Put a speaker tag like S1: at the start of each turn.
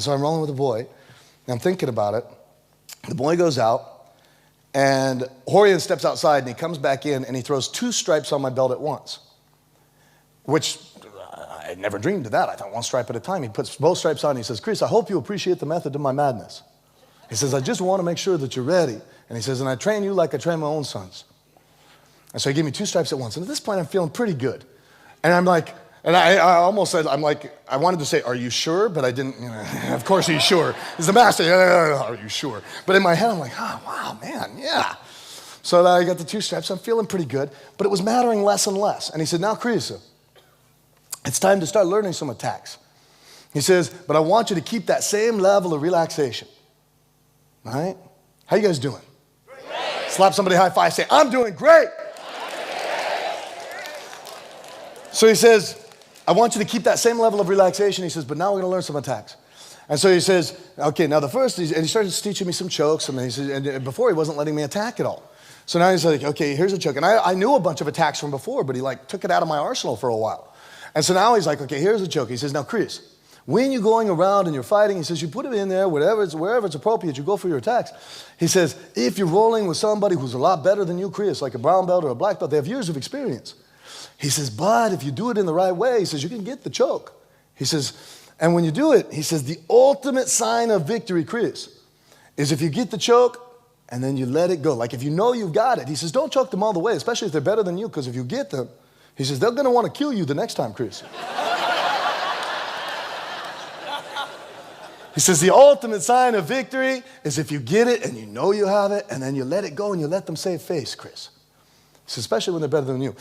S1: So I'm rolling with the boy, and I'm thinking about it. The boy goes out, and Horian steps outside, and he comes back in, and he throws 2 stripes on my belt at once, which I had never dreamed of that. I thought 1 stripe at a time. He puts both stripes on, and he says, "Chris, I hope you appreciate the method of my madness." He says, "I just want to make sure that you're ready." And he says, "And I train you like I train my own sons." And so he gave me 2 stripes at once. And at this point, I'm feeling pretty good. And I'm like, and I almost said, I wanted to say, "Are you sure?" But I didn't, of course he's sure. He's the master. Are you sure? But in my head, I'm like, oh, wow, man, yeah. So I got the 2 stripes. I'm feeling pretty good. But it was mattering less and less. And he said, "Now, Chris, it's time to start learning some attacks." He says, "But I want you to keep that same level of relaxation." All right? How you guys doing? Great. Slap somebody high five, say, "I'm doing great." So he says, "I want you to keep that same level of relaxation." He says, "But now we're going to learn some attacks." And so he says, "Okay, now the first," and he started teaching me some chokes, and he says, and before he wasn't letting me attack at all. So now he's like, "Okay, here's a choke." And I knew a bunch of attacks from before, but he took it out of my arsenal for a while. And so now he's like, "Okay, here's a choke." He says, "Now, Chris, when you're going around and you're fighting," he says, "you put it in there, wherever it's appropriate, you go for your attacks." He says, "If you're rolling with somebody who's a lot better than you, Chris, like a brown belt or a black belt, they have years of experience." He says, "But if you do it in the right way," he says, "you can get the choke." He says, "And when you do it," he says, "the ultimate sign of victory, Chris, is if you get the choke and then you let it go. Like if you know you've got it." He says, "Don't choke them all the way, especially if they're better than you, because if you get them," he says, "they're going to want to kill you the next time, Chris." He says, "The ultimate sign of victory is if you get it and you know you have it, and then you let it go and you let them save face, Chris." He says, "Especially when they're better than you."